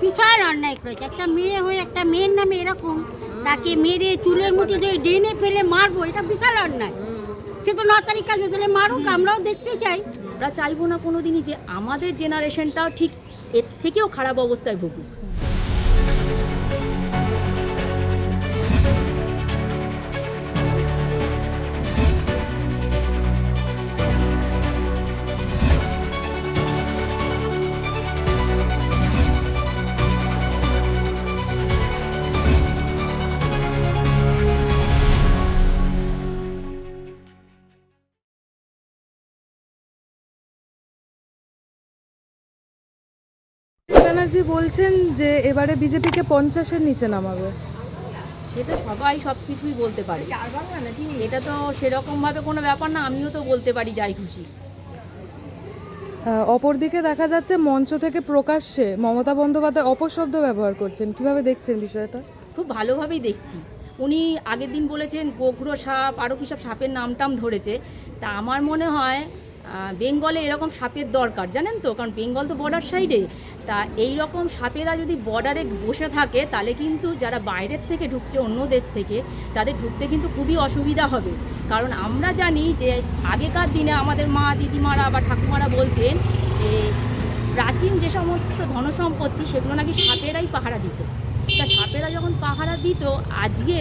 বিশাল অন্যায় করেছে। একটা মেয়ে হয়ে একটা মেয়ের নামে এরকম তাকে মেরে চুলের মুঠি দিয়ে ড্রেনে ফেলে মারবো, এটা বিশাল অন্যায়। সে তো 9 তারিখ কাজ দিলে মারুক, আমরাও দেখতে চাই। আমরা চাইবো না কোনো দিনই যে আমাদের জেনারেশনটাও ঠিক এর থেকেও খারাপ অবস্থায় ভুগুক। ব্যানার্জি বলছেন যে এবারে বিজেপিকে 50-এর নিচে নামাবে। সেটা সবাই সব কিছুই বলতে পারে, এটা তো সেরকমভাবে কোনো ব্যাপার না, আমিও তো বলতে পারি যাই খুশি। অপরদিকে দেখা যাচ্ছে মঞ্চ থেকে প্রকাশ্যে মমতা বন্দ্যোপাধ্যায় অপশব্দ ব্যবহার করছেন, কিভাবে দেখছেন বিষয়টা? খুব ভালোভাবেই দেখছি। উনি আগের দিন বলেছেন গোখরো সাপ, আরও কী সব সাপের নাম ধরেছে। তা আমার মনে হয় বেঙ্গলে এরকম সাপের দরকার, জানেন তো, কারণ বেঙ্গল তো বর্ডার সাইডে। তা এই রকম সাপেরা যদি বর্ডারে বসে থাকে তাহলে কিন্তু যারা বাইরের থেকে ঢুকছে অন্য দেশ থেকে তাদের ঢুকতে কিন্তু খুবই অসুবিধা হবে। কারণ আমরা জানি যে আগেকার দিনে আমাদের মা দিদিমারা বা ঠাকুমারা বলতেন যে প্রাচীন যে সমস্ত ধনসম্পত্তি সেগুলো নাকি সাপেরাই পাহারা দিত। তা সাপেরা যখন পাহারা দিত, আজকে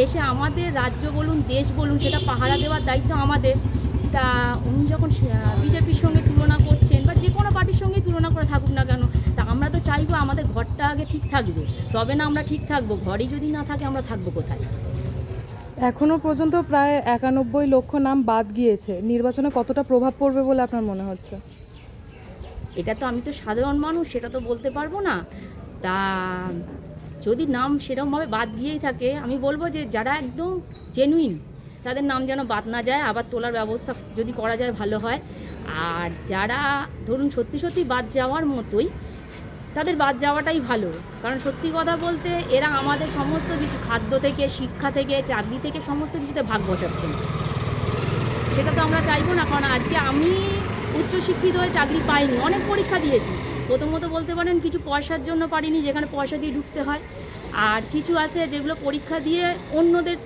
এসে আমাদের রাজ্য বলুন দেশ বলুন সেটা পাহারা দেওয়ার দায়িত্ব আমাদের। তা উনি যখন বিজেপির সঙ্গে তুলনা করছেন বা যে কোনো পার্টির সঙ্গেই তুলনা করে থাকুক না কেন, তা আমরা তো চাইবো আমাদের ঘরটা আগে ঠিক থাকবে, তবে না আমরা ঠিক থাকবো। ঘরই যদি না থাকে আমরা থাকবো কোথায়? এখনও পর্যন্ত প্রায় 91 লক্ষ নাম বাদ গিয়েছে, নির্বাচনে কতটা প্রভাব পড়বে বলে আপনার মনে হচ্ছে? এটা তো আমি তো সাধারণ মানুষ, সেটা তো বলতে পারবো না। তা যদি নাম সেরকমভাবে বাদ গিয়েই থাকে, আমি বলবো যে যারা একদম জেনুইন তাদের নাম যেন বাদ না যায়, আবার তোলার ব্যবস্থা যদি করা যায় ভালো হয়। আর যারা ধরুন সত্যি সত্যি বাদ যাওয়ার মতোই, তাদের বাদ যাওয়াটাই ভালো। কারণ সত্যি কথা বলতে এরা আমাদের সমস্ত কিছু, খাদ্য থেকে শিক্ষা থেকে চাকরি থেকে সমস্ত কিছুতে ভাগ বসাচ্ছেন। সেটা তো আমরা চাইবো না। কারণ আজকে আমি উচ্চশিক্ষিত হয়ে চাকরি পাইনি, অনেক পরীক্ষা দিয়েছি। প্রথমত বলতে পারেন কিছু পয়সার জন্য পারিনি, যেখানে পয়সা দিয়ে ঢুকতে হয়। আর কিছু আছে যেগুলো পরীক্ষা দিয়ে অন্যদের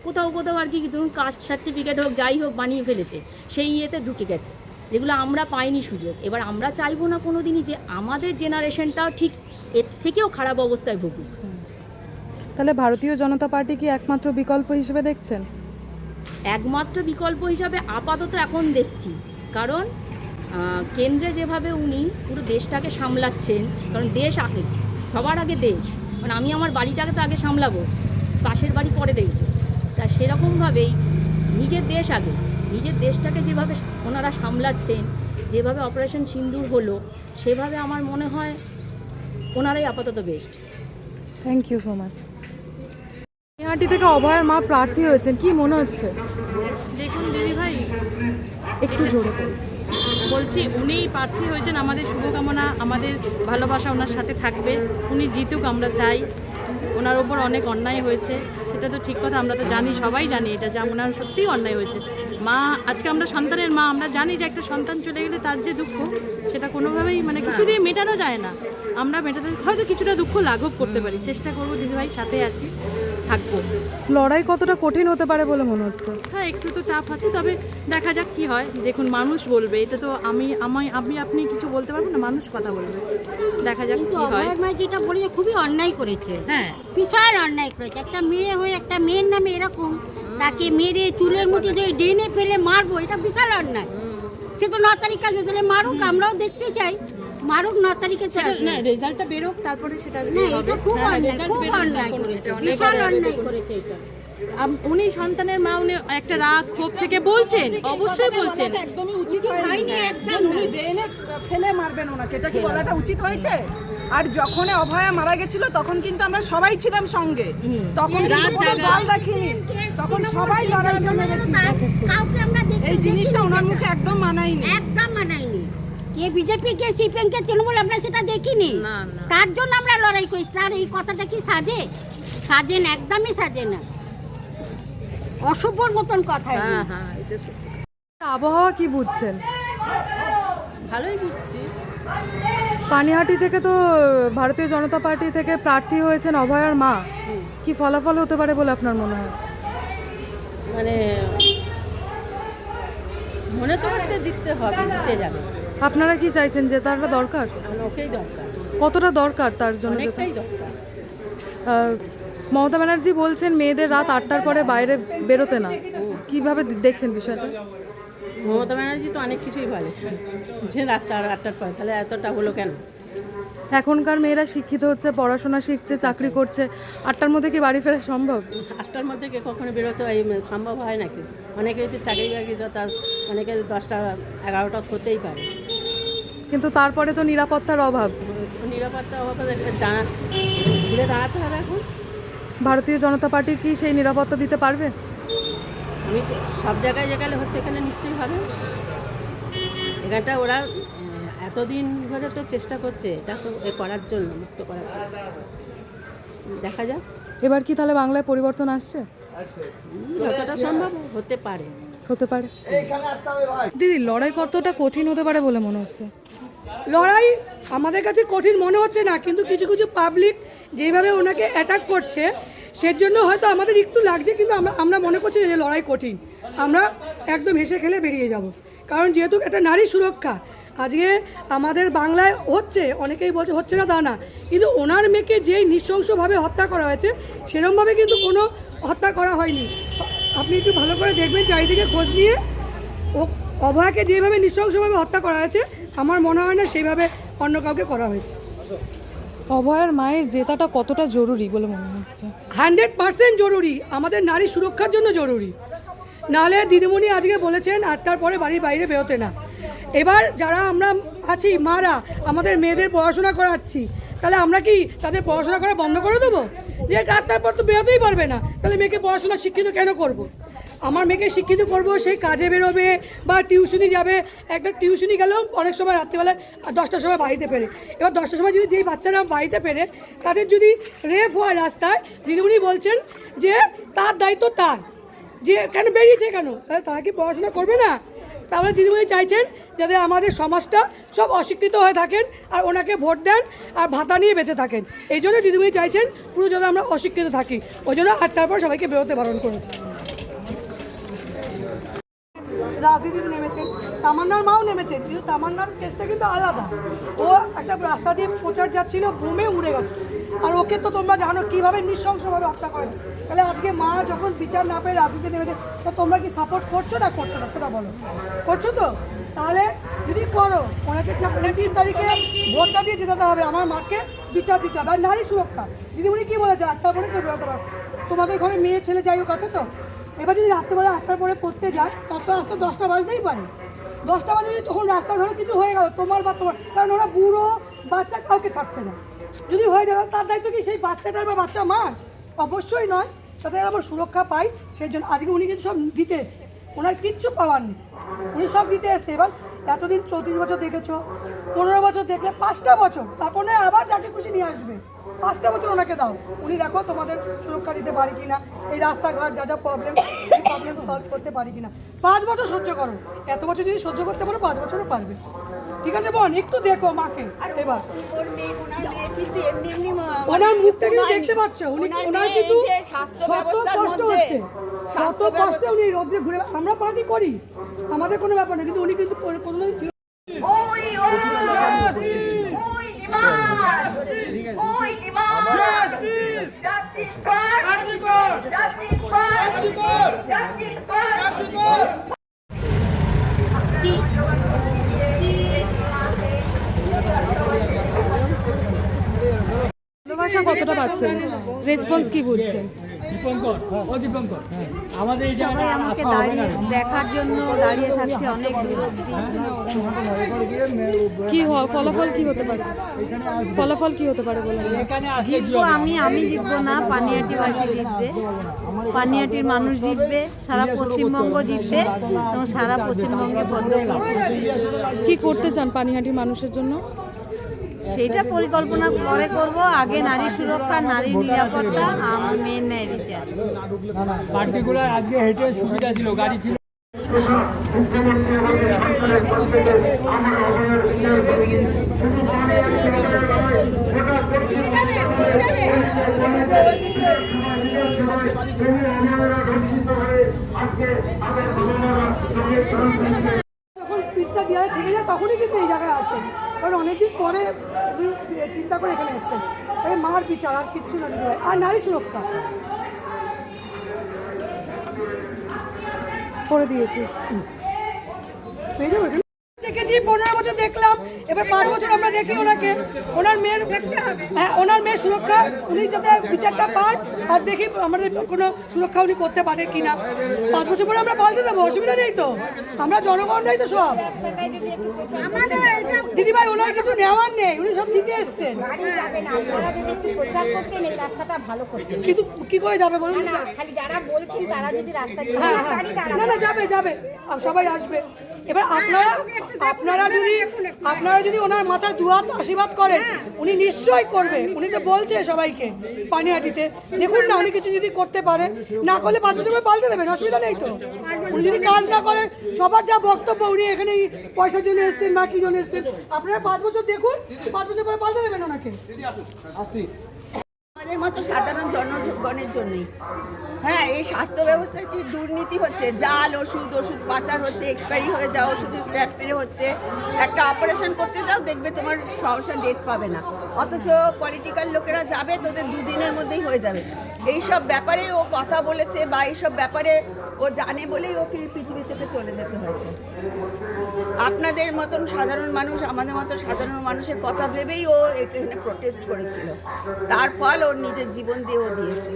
কোথাও আর কি ধরুন কাস্ট সার্টিফিকেট হোক যাই হোক বানিয়ে ফেলেছে, সেই ইয়েতে ঢুকে গেছে, যেগুলো আমরা পাইনি সুযোগ। এবার আমরা চাইবো না কোনো দিনই যে আমাদের জেনারেশনটাও ঠিক এর থেকেও খারাপ অবস্থায় ভুগুক। তাহলে ভারতীয় জনতা পার্টি কি একমাত্র বিকল্প হিসেবে দেখছেন? একমাত্র বিকল্প হিসাবে আপাতত এখন দেখছি। কারণ কেন্দ্রে যেভাবে উনি পুরো দেশটাকে সামলাচ্ছেন, কারণ দেশ আগে, সবার আগে দেশ, মানে আমি আমার বাড়িটাকে তো আগে সামলাবো, পাশের বাড়ি পরে দেখবো। তা সেরকমভাবেই নিজের দেশ আগে, নিজের দেশটাকে যেভাবে ওনারা সামলাচ্ছেন, যেভাবে অপারেশন সিন্দুর হলো, সেভাবে আমার মনে হয় ওনারাই আপাতত best. Thank you so much. Naihati থেকে অভয়ের মা প্রার্থী হয়েছেন, কি মনে হচ্ছে? দেখুন দিদিভাই, একটু জোরে করুন। বলছি উনি প্রার্থী হয়েছেন, আমাদের শুভকামনা, আমাদের ভালোবাসা ওনার সাথে থাকবে। উনি জিতুক, আমরা চাই। ওনার ওপর অনেক অন্যায় হয়েছে, সেটা তো ঠিক কথা, আমরা তো জানি, সবাই জানি এটা, যে ওনার সত্যিই অন্যায় হয়েছে। মা, আজকে আমরা সন্তানের মা, আমরা জানি যে একটা সন্তান চলে গেলে তার যে দুঃখ, সেটা কোনোভাবেই মানে কিছু দিয়ে মেটানো যায় না। আমরা মেটাতে হয়তো কিছুটা দুঃখ লাঘব করতে পারি, চেষ্টা করবো দিদিভাই, সাথে আছি, থাকবো। লড়াই কতটা কঠিন হতে পারে বলে মনে হচ্ছে? হ্যাঁ, একটু তো টাফ আছে, তবে দেখা যাক কি হয়। দেখুন, মানুষ বলবে, এটা তো আপনি কিছু বলতে পারবো না, মানুষ কথা বলবে, দেখা যাক কিন্তু কি হয়। অভয়ের মা যেটা বলেছে খুবই অন্যায় করেছে, হ্যাঁ, বিশাল অন্যায় করেছে। একটা মেয়ে হয়ে একটা মেয়ের নামে এরকম তাকে মেরে চুলের মুঠি দিয়ে ড্রেনে ফেলে মারবো, এটা বিশাল অন্যায়। সে তো 9 তারিখ কাজ দিলে মারুক, আমরাও দেখতে চাই, মারুক 9 তারিখে। না, রেজাল্টটা বেরোক, তারপরে সেটা না, এটা খুব অন্যায়, খুব অন্যায় করেছে, বিশাল অন্যায় করেছে এটা। উনি সন্তানের মা, উনি একটা রাগ ক্ষোভ থেকে বলছেন, অবশ্যই বলছেন। একদমই উচিত হয়নি, একদম উনি ড্রেনে ফেলে মারবেন ওনাকে, এটা কি বলাটা উচিত হয়েছে? আর যখন অভয়া মারা গেছিল তখন কিন্তু আমরা সবাই ছিলাম সঙ্গে, তখন কোনো দল দেখিনি, তখন সবাই লড়াইতে নেমেছিল। কাউকে আমরা এই জিনিসটা ওনার মুখে একদম মানায়নি, একদম মানায়নি। কে বিজেপি, কে সিপিএম, কে তৃণমূল, আমরা সেটা দেখিনি। তার জন্য আমরা লড়াই করি। তার এই কথাটা কি সাজে? সাজে না, একদমই সাজে না, অশুভর মতন কথা। আবহাওয়া কি বুঝছেন? ভালোই বুঝছি। পানিহাটি থেকে তো ভারতীয় জনতা পার্টি থেকে প্রার্থী হয়েছেন অভয়ার মা, কি ফলাফল হতে পারে বলে আপনার মনে হয়? মানে মনে তো হচ্ছে জিততে যাবে। আপনারা কি চাইছেন, জেতাটা দরকার? ওকেই দরকার, কতটা দরকার তার জন্য? অনেকটাই দরকার। মমতা ব্যানার্জি বলছেন মেয়েদের রাত 8টার পরে বাইরে বেরোতে না, কিভাবে দেখছেন বিষয়টা? মমতা ব্যানার্জি তো অনেক কিছুই বলে যে রাত 8টার পরে, তাহলে এতটা হলো কেন? এখনকার মেয়েরা শিক্ষিত হচ্ছে, পড়াশোনা শিখছে, চাকরি করছে, 8টার মধ্যে কি বাড়ি ফেরা সম্ভব? 8টার মধ্যে কে কখনো বেরোতে সম্ভব হয় নাকি? অনেকের তো চাকরি বাকরি, তার অনেকের 10টা 11টা হতেই পারে, কিন্তু তারপরে তো নিরাপত্তার অভাব। নিরাপত্তা অভাবে ঘুরে দাঁড়াতে হবে। এখন ভারতীয় জনতা পার্টি কি সেই নিরাপত্তা দিতে পারবে? আমি সব জায়গায় যেখানে হচ্ছে এখানে নিশ্চয়ই হবে। এখানটা ওরা এতদিন ধরে তো চেষ্টা করছে এটা তো করার জন্য, মুক্ত করার জন্য। দেখা যাক এবার কি তাহলে বাংলায় পরিবর্তন আসছে? যতটা সম্ভব হতে পারে। হতে পারে। দিদি, লড়াই কতটা কঠিন হতে পারে বলে মনে হচ্ছে? লড়াই আমাদের কাছে কঠিন মনে হচ্ছে না, কিন্তু কিছু কিছু পাবলিক যেভাবে ওনাকে অ্যাটাক করছে সেজন্য হয়তো আমাদের একটু লাগছে, কিন্তু আমরা মনে করছি যে লড়াই কঠিন। আমরা একদম হেসে খেলে বেরিয়ে যাব, কারণ যেহেতু একটা নারী সুরক্ষা আজকে আমাদের বাংলায় হচ্ছে, অনেকেই বলছে হচ্ছে না তা না, কিন্তু ওনার মেয়েকে যেই নৃশংসভাবে হত্যা করা হয়েছে সেরকমভাবে কিন্তু কোনো হত্যা করা হয়নি। আপনি একটু ভালো করে দেখবেন, চারিদিকে খোঁজ নিয়ে অভয়াকে যেভাবে নৃশংসভাবে হত্যা করা হয়েছে আমার মনে হয় না সেইভাবে অন্য কাউকে করা হয়েছে। অভয়ার মায়ের জেতাটা কতটা জরুরি বলে মনে হচ্ছে? 100% জরুরি, আমাদের নারী সুরক্ষার জন্য জরুরি। নাহলে দিদিমণি আজকে বলেছেন 8টার পরে বাড়ির বাইরে বেরোতে না। এবার যারা আমরা আছি মারা, আমাদের মেয়েদের পড়াশোনা করাচ্ছি, তাহলে আমরা কি তাদের পড়াশোনা করা বন্ধ করে দেবো? যে 8টার পর তো বেরোতেই পারবে না, তাহলে মেয়েকে পড়াশোনা শিক্ষিত কেন করব? আমার মেয়েকে শিক্ষিত করব, সেই কাজে বেরোবে বা টিউশনি যাবে। একটা টিউশনি গেলেও অনেক সময় রাত্রিবেলায় 10টার সময় বাড়িতে ফেরে। এবার 10টার সময় যদি যেই বাচ্চারা বাড়িতে ফেরে তাদের যদি রেপ হয় রাস্তায়, দিদিমণি বলছেন যে তার দায়িত্ব তার, যে কেন বেরিয়েছে কেন, তাহলে তারা কি পড়াশোনা করবে না? তাহলে দিদিমণি চাইছেন যাতে আমাদের সমাজটা সব অশিক্ষিত হয়ে থাকেন আর ওনাকে ভোট দেন আর ভাতা নিয়ে বেঁচে থাকেন। এই জন্য দিদিমণি চাইছেন পুরো যাতে আমরা অশিক্ষিত থাকি, ওই জন্য 8টার পর সবাইকে বেরোতে বারণ করেছে। রাজনীতিতে নেমেছেন, তামান্নার মাও নেমেছেন, কিন্তু তামান্নার কেসটা কিন্তু আলাদা। ও একটা রাস্তা দিয়ে প্রচার যাচ্ছিল, বোমে উড়ে গেছে, আর ওকে তো তোমরা জানো কীভাবে নৃশংসভাবে হত্যা করে। তাহলে আজকে মা যখন বিচার না পেয়ে রাজনীতিতে নেমেছে, তো তোমরা কি সাপোর্ট করছো না করছো না সেটা বলো? করছো তো? তাহলে যদি করো, ওনাকে 29 তারিখে ভোটটা দিয়ে জেতাতে হবে, আমার মাকে বিচার দিতে হবে। আর নারী সুরক্ষা দিদিমণি কী বলেছে, 8টার পরে কেউ বেরোতে পারো। তোমাদের ঘরে মেয়ে ছেলে যাই হোক আছে তো, এবার যদি রাত্রেবেলা 8টার পরে পড়তে যায়, তত আসতে 10টা বাজতেই পারে। 10টা বাজে যদি তখন রাস্তা ধরে কিছু হয়ে গেল তোমার বা তোমার, কারণ ওরা বুড়ো বাচ্চা কাউকে ছাড়ছে না। যদি হয়ে যাবে তার দায়িত্ব কি সেই বাচ্চাটার বা বাচ্চা মার? অবশ্যই নয়। তাতে আবার সুরক্ষা পাই, সেই জন্য আজকে উনি কিন্তু সব দিতে এসছে, ওনার কিচ্ছু পাওয়ার নেই, উনি সব দিতে এসছে। এবার এতদিন 34 বছর দেখেছো, 15 বছর দেখলে 5টা বছর, তারপরে আবার যাকে খুশি নিয়ে আসবে। 5টা বছর ওনাকে দাও, উনি দেখো তোমাদের সুরক্ষা দিতে পারি কিনা, এই রাস্তাঘাট যা যা প্রবলেম, এই প্রবলেম সলভ করতে পারি কিনা। 5 বছর সহ্য করো, এত বছর যদি সহ্য করতে পারো 5 বছরও পারবে। ঠিক আছে বোন, একটু দেখো মাকে। এবার ওনার মুখটা কিন্তু দেখতে পাচ্ছ, ওনার কিন্তু শত কষ্ট হচ্ছে, শত কষ্টে উনি রোদ্রে ঘুরে। আমরা পার্টি করি, আমাদের কোনো ব্যাপার নেই, কিন্তু উনি কিন্তু কোনোদিন ভালোবাসা কতটা পাচ্ছেন, রেসপন্স কি বুঝছেন? সবাই আমাকে দাঁড়িয়ে দেখার জন্য দাঁড়িয়ে থাকছে অনেক দূর অবধি। কি ফলাফল কি হতে পারে? ফলাফল কি হতে পারে বলে? জিতবো আমি জিতবো না, পানিহাটিবাসী জিতবে, পানিহাটির মানুষ জিতবে, সারা পশ্চিমবঙ্গ জিতবে এবং সারা পশ্চিমবঙ্গে পদ্ম। কি করতে চান পানিহাটির মানুষের জন্য? সেইটা পরিকল্পনা পরে করব, আগে নারী সুরক্ষা, নারী নিরাপত্তা, আমার মেয়ের ন্যায় বিচার। পার্টিকুলার আজকে হেঁটে সুবিধা ছিল, গাড়ি ছিল। যখন পিঠটা দেওয়া থেকে যায় তখনই কিন্তু এই জায়গায় আসে, কারণ অনেকদিন পরে উনি চিন্তা করে এখানে এসেছেন। তাই মার বিচার আর কিচ্ছু না, আর নারী সুরক্ষা করে দিয়েছি। পেয়ে যাবো। দেখেছি 15 বছর দেখলাম, এবার 5 বছর আমরা দেখি ওনাকে, ওনার মেয়ের হ্যাঁ ওনার মেয়ের সুরক্ষা উনি যাতে বিচারটা পান, আর দেখি আমাদের কোনো সুরক্ষা উনি করতে পারে কিনা। 5 বছর পরে আমরা পাল্টে দেবো, অসুবিধা নেই তো, আমরা জনগণরাই তো সব। দিদিভাই ওনার কিছু নেওয়ার নেই, উনি সব দিতে এসছেন, কিন্তু কি করে যাবে বলুন? হ্যাঁ হ্যাঁ না না যাবে যাবে, সবাই আসবে। এবার আপনারা যদি ওনার মাথায় দুহাত আশীর্বাদ করেন, উনি নিশ্চয়ই করবে। উনি তো বলছে সবাইকে পানিহাটিতে, দেখুন না উনি কিছু যদি করতে পারে, না করলে 5 বছর পরে পাল্টে দেবেন, অসুবিধা নেই তো। উনি যদি কাজ না করেন, সবার যা বক্তব্য উনি এখানে পয়সার জন্য এসছেন বা কি জন্য এসছেন, আপনারা 5 বছর দেখুন, 5 বছর পরে পাল্টে দেবেন ওনাকে। আমাদের মতো সাধারণ জনগণের জন্যই। হ্যাঁ, এই স্বাস্থ্য ব্যবস্থায় যে দুর্নীতি হচ্ছে, জাল ওষুধ পাচার হচ্ছে, এক্সপায়ারি হয়ে যাও ওষুধে স্ট্যাম্প মেরে হচ্ছে, একটা অপারেশন করতে যাও দেখবে তোমার সহসা ডেট পাবে না, অথচ পলিটিক্যাল লোকেরা যাবে তোদের 2 দিনের মধ্যেই হয়ে যাবে। এইসব ব্যাপারে ও কথা বলেছে বা এইসব ব্যাপারে ও জানে বলেই ওকে এই পৃথিবী থেকে চলে যেতে হয়েছে। আপনাদের মতন সাধারণ মানুষ, আমাদের মতো সাধারণ মানুষের কথা ভেবেই ও এখানে প্রোটেস্ট করেছিল, তার ফল ওর নিজের জীবন দিয়ে ও দিয়েছে।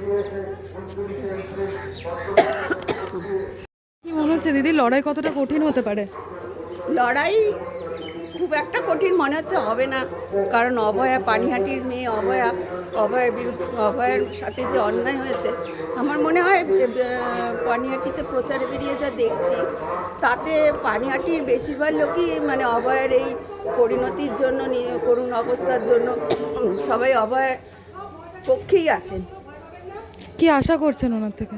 কি মনে হচ্ছে দিদি, লড়াই কতটা কঠিন হতে পারে? লড়াই খুব একটা কঠিন মনে হচ্ছে হবে না, কারণ অভয়া, পানিহাটির মেয়ে অভয়ের বিরুদ্ধে, অভয়ের সাথে যে অন্যায় হয়েছে, আমার মনে হয় পানিহাটিতে প্রচারে বেরিয়ে যা দেখছি তাতে পানিহাটির বেশিরভাগ লোকই মানে অভয়ের এই পরিণতির জন্য, করুণ অবস্থার জন্য সবাই অভয়ের পক্ষেই আছেন। কি আশা করছেন ওনার থেকে?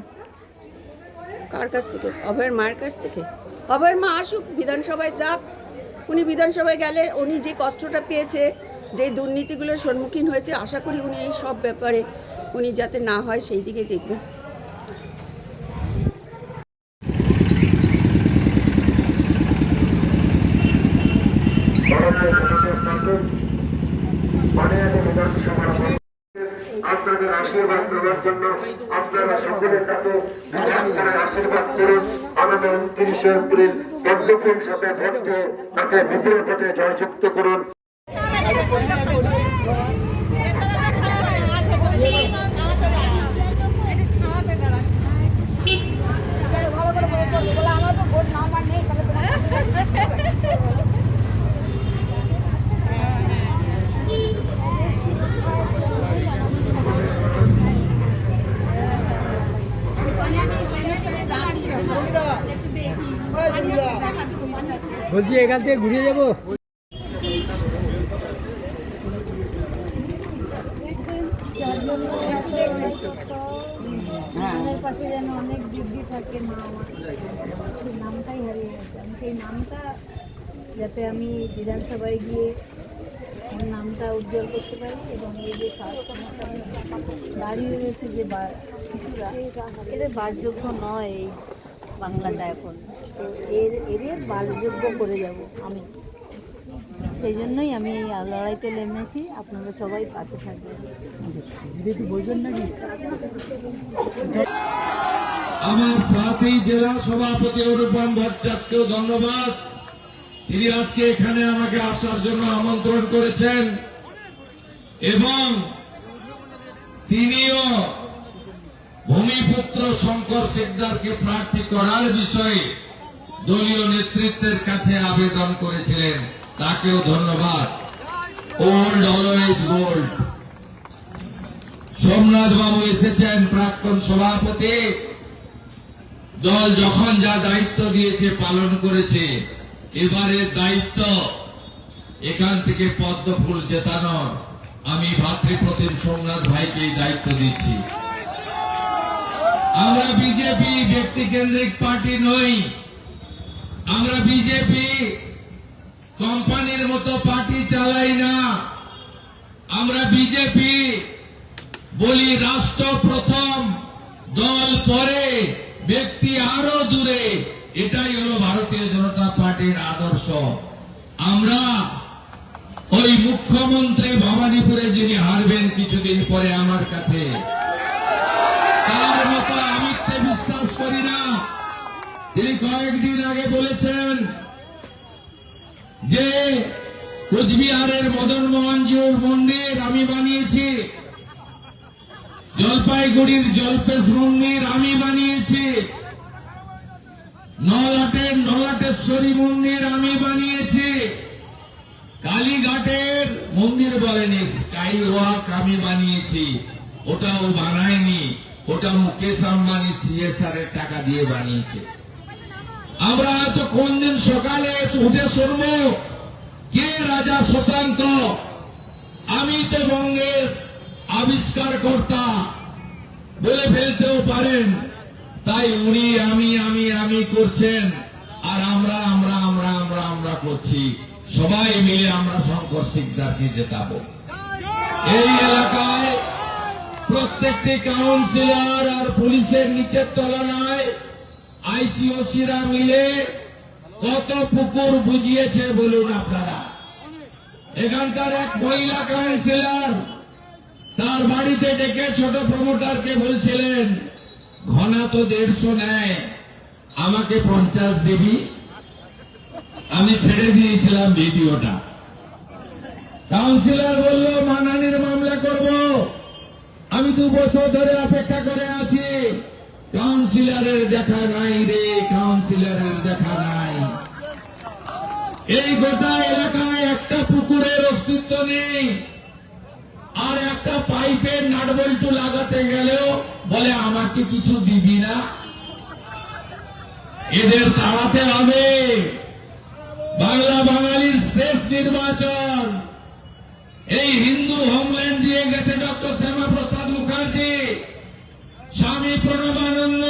কার কাছ থেকে? অভয়ের মায়ের কাছ থেকে। অভয়ের মা আসুক, বিধানসভায় যাক, উনি বিধানসভায় গেলে উনি যে কষ্টটা পেয়েছে, যে দুর্নীতিগুলোর সম্মুখীন হয়েছে, আশা করি উনি এই সব ব্যাপারে উনি যাতে না হয় সেই দিকে দেখবেন। আপনাদের আশীর্বাদ দেওয়ার জন্য আপনারা সকলের কাছে আশীর্বাদ করুন। আগামী 29 এপ্রিল পদ্মফুল সাথে ভোটকে তাকে বিপুল ভোটে জয়যুক্ত করুন। বলছি এখান থেকে ঘুরে যাবো। আমার পাশে যেন অনেক দিব্যি থাকে মা, আমার সেই নামটাই হারিয়ে গেছে। আমি সেই নামটা যাতে আমি বিধানসভায় গিয়ে আমার নামটা উজ্জ্বল করতে পারি, এবং এই যে দাঁড়িয়ে রয়েছে যে কিছুটা, এদের বাসযোগ্য নয় এই বাংলাটা এখন, তো এদের বাসযোগ্য করে যাব আমি। সেই জন্যই আমি এই লড়াইতে নেমেছি, আপনারা সবাই পাশে থাকবেন। আমার সাথী জেলা সভাপতি অনুপম ভট্টাচার্যকেও ধন্যবাদ, তিনি আজকে এখানে আমাকে আসার জন্য আমন্ত্রণ করেছেন, এবং তিনিও ভূমিপুত্র শঙ্কর সিকদারকে প্রার্থী করার বিষয়ে দলীয় নেতৃত্বের কাছে আবেদন করেছিলেন, তাকেও ধন্যবাদ। Old always gold. সোমনাথ বাবু এসেছেন, প্রাক্তন সভাপতি, দল যখন যা দায়িত্ব দিয়েছে পালন করেছে, এবারে দায়িত্ব এখান থেকে পদ্মফুল জেতানোর আমি ভাতৃপ্রতিম সোমনাথ ভাইকে দায়িত্ব দিচ্ছি। আমরা বিজেপি ব্যক্তিকেন্দ্রিক পার্টি নই, আমরা বিজেপি কোম্পানির মতো পার্টি চালাই না, আমরা বিজেপি বলি রাষ্ট্র প্রথম, দল পরে, ব্যক্তি আরো দূরে। এটাই হলো ভারতীয় জনতা পার্টির আদর্শ। আমরা ওই মুখ্যমন্ত্রী ভবানীপুরে যিনি হারবেন কিছুদিন পরে আমার কাছে, তার মতো আমিত্বে বিশ্বাস করি না। তিনি কয়েকদিন আগে বলেছেন যে কোচবিহারের মদন মোহনজির মন্দির আমি বানিয়েছি, জলপাইগুড়ির জলপেশ মন্দির আমি বানিয়েছি, নলাটের নলাটেশ্বরী মন্দির আমি বানিয়েছি, কালীঘাটের মন্দির বলেনি, স্কাই ওয়াক আমি বানিয়েছি। ওটাও বানায়নি, ওটা মুকেশ আম্বানি সিএসআর এর টাকা দিয়ে বানিয়েছে। আমরা হয়তো কোন দিন সকালে উঠে শুনবো কে রাজা শশাঙ্ক, আমি তো বঙ্গের আবিষ্কার কর্তা বলে ফেলতেও পারেন। তাই উনি আমি করছেন, আর আমরা করছি। সবাই মিলে আমরা শঙ্কর সিকদারকে জেতাবো। এই এলাকায় প্রত্যেকটি কাউন্সিলর আর পুলিশের নিচের তলায় আইসিওসিরা মিলে কত পুকুর বুঝিয়েছে বলুন আপনারা। এখানকার এক মহিলা কাউন্সিলর তার বাড়িতে ডেকে ছোট প্রমোটারকে বলছিলেন, ঘনা তো 150 নেয়, আমাকে 50 দিবি। আমি ছেড়ে দিয়েছিলাম ভিডিওটা। কাউন্সিলর বলল, মানহানির মামলা করব, আমি 2 বছর ধরে অপেক্ষা করে আছি। কাউন্সিলরের দেখা নাই রে, কাউন্সিলরের দেখা নাই। এই গোটা এলাকায় একটা পুকুরের অস্তিত্ব নেই, আর একটা পাইপের নাটবল্টু লাগাতে গেলেও বলে আমাকে কিছু দিবি না। এদের তাড়াতে হবে। বাংলা বাঙালির শেষ নির্বাচন। এই হিন্দু হোমল্যান্ড দিয়ে গেছে ডক্টর শ্যামা প্রসাদ মুখার্জি, স্বামী প্রণবানন্দ,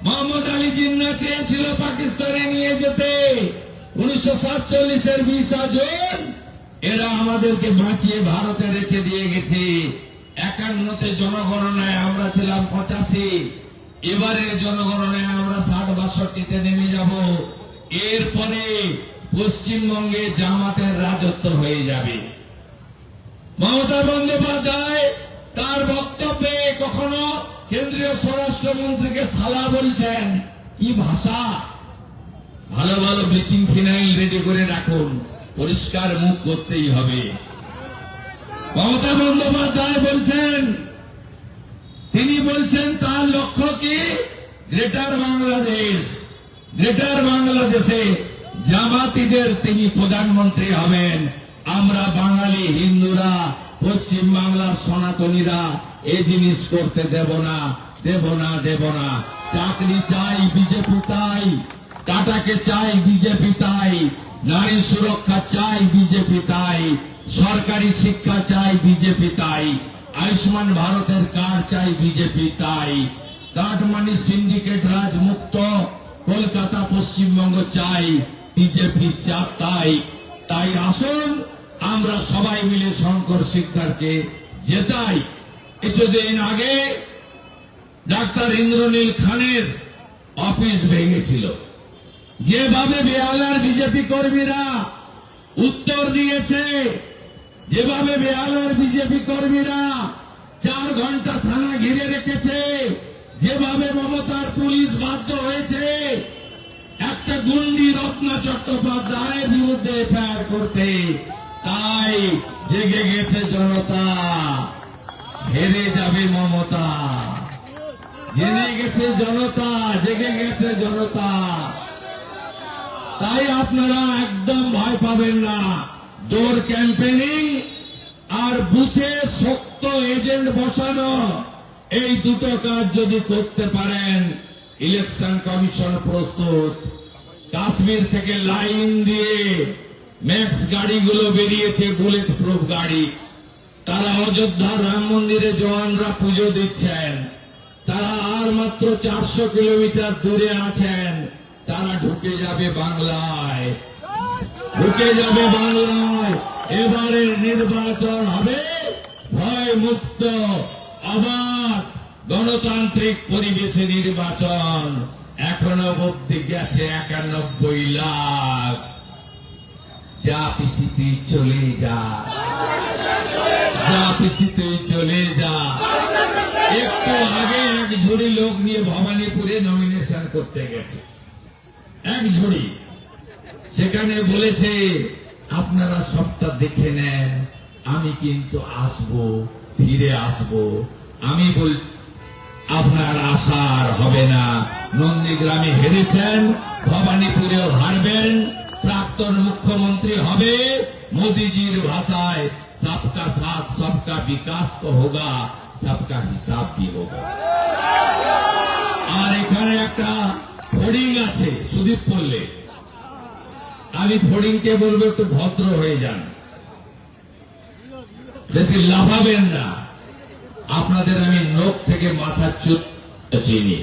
মোহাম্মদ আলী জিন্নাহ চেয়েছিল পাকিস্তানে নিয়ে যেতে 1947-এর 20 জুন। এরা আমাদেরকে বাঁচিয়ে ভারতে রেখে দিয়ে গেছে। 51-তে জনগণনায় আমরা ছিলাম 85, এবারের জনগণনায় আমরা 60-62-তে নেমে যাব। এরপরে পশ্চিমবঙ্গে জামাতের রাজত্ব হয়ে যাবে। মমতা বন্দ্যোপাধ্যায় তার বক্তব্যে কখনো কেন্দ্রীয় স্বরাষ্ট্রমন্ত্রীকে শালা বলছেন। কি ভাষা! ভালো ভালো ব্লিচিং ফিনাইল রেডি করে রাখুন, পরিষ্কার মুখ করতেই হবে। মমতা বন্দ্যোপাধ্যায় বলছেন, তিনি বলছেন তার লক্ষ্য কি গ্রেটার বাংলাদেশ। গ্রেটার বাংলাদেশে জামাতিদের তিনি প্রধানমন্ত্রী হবেন। আমরা বাঙালি হিন্দুরা, পশ্চিম বাংলার সনাতনীরা এই জিনিস করতে দেব না, দেব না, দেব না। চাকরি চাই বিজেপি তাই, টাটাকে চাই বিজেপি তাই, নারী সুরক্ষা চাই বিজেপি তাই, সরকারি শিক্ষা চাই বিজেপি তাই, আয়ুষ্মান ভারতের কার্ড চাই বিজেপি তাই, কাটমানি সিন্ডিকেট রাজ মুক্ত কলকাতা পশ্চিমবঙ্গ চাই বিজেপি তাই। তাই আসুন আমরা সবাই মিলে শঙ্কর সিকদারকে জেতাই। কিছুদিন আগে ডাক্তার ইন্দ্রনীল খানের অফিস ভেঙেছিল। যেভাবে বেহালার বিজেপি কর্মীরা উত্তর দিয়েছে, যেভাবে বেহালার বিজেপি কর্মীরা 4 ঘন্টা থানা ঘিরে রেখেছে, যেভাবে মমতার পুলিশ বাধ্য হয়েছে একটা গুন্ডি রত্না চট্টোপাধ্যায়ের বিরুদ্ধে এফআইআর করতে, তাই জেগে গেছে জনতা। হেরে যাবে মমতা। জেনে গেছে জনতা, জেগে গেছে জনতা। তাই আপনারা একদম ভয় পাবেন না। ডোর ক্যাম্পেনিং আর বুথে শক্ত এজেন্ট বসানো, এই দুটো কাজ যদি করতে পারেন, ইলেকশন কমিশন প্রস্তুত। কাশ্মীর থেকে লাইন দিয়ে ম্যাক্স গাড়িগুলো বেরিয়েছে, বুলেট প্রুফ গাড়ি। তারা অযোধ্যা রাম মন্দিরে জওয়ানরা পুজো দিচ্ছেন, তারা আর মাত্র 400 কিলোমিটার দূরে আছেন। তারা ঢুকে যাবে বাংলায়, ঢুকে যাবে বাংলায়। এবারের নির্বাচন হবে ভয় মুক্ত, অবাধ, গণতান্ত্রিক পরিবেশে নির্বাচন। এখনো অবধি গেছে 91 লাখ। যা পিসি তুই চলে যা, যা পিসি তুই চলে যা। একটু আগে এক ঝুড়ি লোক নিয়ে ভবানীপুরে নমিনেশন করতে গেছে, এক ঝুড়ি। সেখানে বলেছে আপনারা সবটা দেখে নেন, আমি কিন্তু আসবো, ফিরে আসবো। আমি বল আপনার আশার হবে না। নন্দীগ্রামে হেরেছেন, ভবানীপুরেও হারবেন। প্রাক্তন মুখ্যমন্ত্রী হবে, মোদিজির ভাষায় सबका साथ सबका विकास तो होगा, सबका हिसाब भी होगा। আর এখানে একটা ফড়িং আছে সুদীপ পল্লে, আমি ফড়িংকে বলবো একটু ভদ্র হয়ে যান, বেশি লাফাবেন না। আপনাদের আমি নখ থেকে মাথা চুপ চিনি,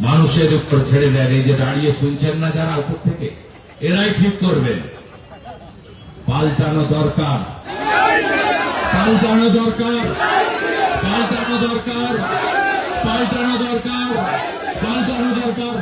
মানুষের উপর ছেড়ে দেন। এই যে দাঁড়িয়ে শুনছেন না যারা উপর থেকে, এরাই ঠিক করবেন। পাল্টানো দরকার, পাল্টানো দরকার, পাল্টানো দরকার, পাল্টানো দরকার, পাল্টানো দরকার।